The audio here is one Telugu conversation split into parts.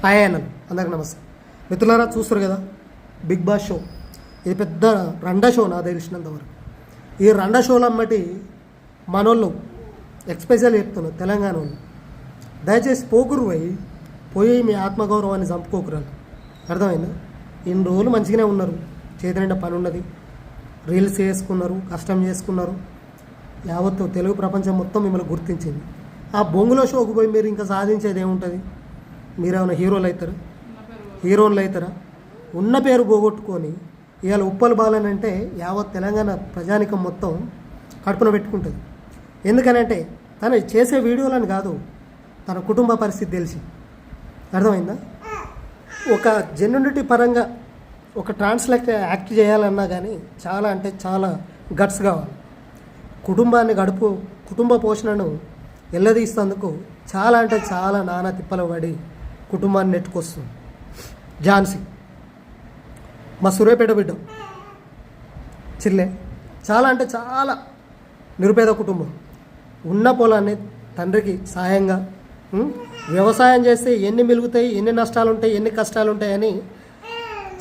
హాయ్ అన్నలు అందరికి నమస్తే. మిత్రులారా, చూస్తారు కదా బిగ్ బాస్ షో. ఇది పెద్ద రండా షో నాకు తెలిసినంతవరకు. ఈ రండా షోలు అమ్మటి మనోళ్ళు ఎక్స్పెషల్ చెప్తున్నారు, తెలంగాణ వాళ్ళు. దయచేసి పోకురు పోయి మీ ఆత్మగౌరవాన్ని చంపుకోకురాలు. అర్థమైందా? ఇన్ని రోజులు మంచిగానే ఉన్నారు, చేతి నిండా పని ఉన్నది, రీల్స్ చేసుకున్నారు, కష్టం చేసుకున్నారు. యావత్తు తెలుగు ప్రపంచం మొత్తం మిమ్మల్ని గుర్తించింది. ఆ బొంగులో షోకు పోయి మీరు ఇంకా సాధించేది ఏముంటుంది? మీరేమైనా హీరోలు అవుతారా? ఉన్న పేరు పోగొట్టుకొని ఇవాళ ఉప్పలు బాలనంటే యావత్ తెలంగాణ ప్రజానికం మొత్తం కడుపున పెట్టుకుంటుంది. ఎందుకనంటే తను చేసే వీడియోలని కాదు, తన కుటుంబ పరిస్థితి తెలిసి. అర్థమైందా? ఒక జెన్యునిటీ పరంగా ఒక ట్రాన్స్లేట్ యాక్ట్ చేయాలన్నా కానీ చాలా అంటే చాలా గట్స్ కావాలి. కుటుంబ పోషణను ఎల్లదీస్తేందుకు చాలా అంటే చాలా నానా తిప్పలు పడి కుటుంబాన్ని నెట్టుకొస్తుంది. ఝాన్సీ మా సూర్యాపేట బిడ్డ చిల్లే, చాలా అంటే చాలా నిరుపేద కుటుంబం. ఉన్న పొలాన్ని తండ్రికి సాయంగా, వ్యవసాయం చేస్తే ఎన్ని మిలుగుతాయి, ఎన్ని నష్టాలు ఉంటాయి, ఎన్ని కష్టాలు ఉంటాయని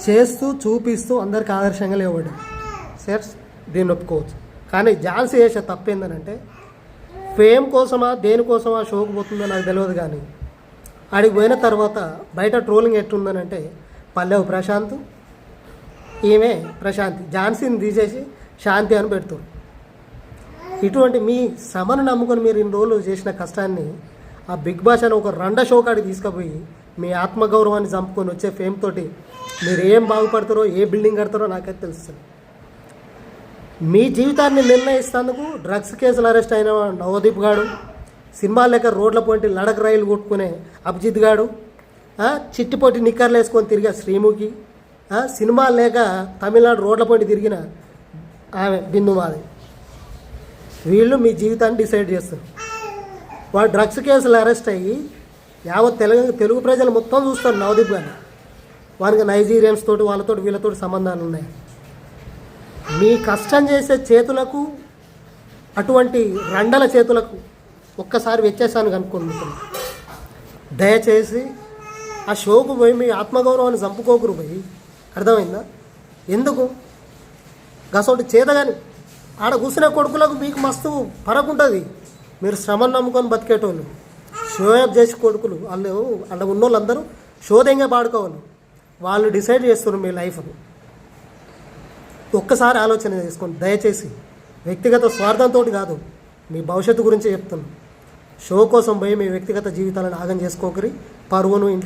చేస్తూ చూపిస్తూ అందరికి ఆదర్శంగా లేవడం. సార్ దీన్ని ఒప్పుకోవచ్చు. కానీ ఝాన్సీ చేసే తప్పేందనంటే ఫేమ్ కోసమా దేనికోసమా షోకు పోతుందో నాకు తెలియదు. కానీ ఆడికి పోయిన తర్వాత బయట ట్రోలింగ్ ఎట్లుందనంటే పల్లెవు ప్రశాంత్, ఈమె ప్రశాంతి, ఝాన్సీని తీసేసి శాంతి అని పెడుతుంది. ఇటువంటి మీ శ్రమను నమ్ముకొని మీరు ఇన్ని రోజులు చేసిన కష్టాన్ని ఆ బిగ్ బాస్ అని ఒక రండా షో కాడికి తీసుకుపోయి మీ ఆత్మగౌరవాన్ని చంపుకొని వచ్చే ఫేమ్ తోటి మీరు ఏం బాగుపడతారో, ఏ బిల్డింగ్ కడతారో నాకైతే తెలుస్తుంది. మీ జీవితాన్ని నిర్ణయిస్తేందుకు డ్రగ్స్ కేసులు అరెస్ట్ అయిన నవదీప్ గాడు, సినిమా లేక రోడ్ల పోటీ లడక్ రైలు కొట్టుకునే అభిజిత్ గాడు, చిట్టిపోటి నిక్కర్లు వేసుకొని తిరిగే శ్రీముఖి, సినిమా లేక తమిళనాడు రోడ్ల పోటీ తిరిగిన ఆమె బిందుమాది, వీళ్ళు మీ జీవితాన్ని డిసైడ్ చేస్తారు. వాడు డ్రగ్స్ కేసులు అరెస్ట్ అయ్యి యావత్ తెలుగు ప్రజలు మొత్తం చూస్తారు నవదీప్ గారిని. వానికి నైజీరియన్స్ తోటి వాళ్ళతోటి వీళ్ళతోటి సంబంధాలు ఉన్నాయి. మీ కష్టం చేసే చేతులకు, అటువంటి రండల చేతులకు ఒక్కసారి వచ్చేసాను కనుక్కోండి. దయచేసి ఆ షోకు పోయి మీ ఆత్మగౌరవాన్ని చంపుకోకురు పోయి. అర్థమైందా? ఎందుకు గసోటి చేత కానీ ఆడ కూర్చునే కొడుకులకు మీకు మస్తు పరకుంటుంది. మీరు శ్రమను నమ్ముకొని బతికేటోళ్ళు, షోయప్ చేసే కొడుకులు వాళ్ళు అలా ఉన్న వాళ్ళందరూ షోదెంగా పాడుకోవాలి. వాళ్ళు డిసైడ్ చేస్తున్నారు మీ లైఫ్ను. ఒక్కసారి ఆలోచన చేసుకోండి దయచేసి. వ్యక్తిగత స్వార్థంతో కాదు, మీ భవిష్యత్తు గురించి చెప్తున్నాను. షో కోసం పోయి మీ వ్యక్తిగత జీవితాలను ఆగం చేసుకోకరి, పరువును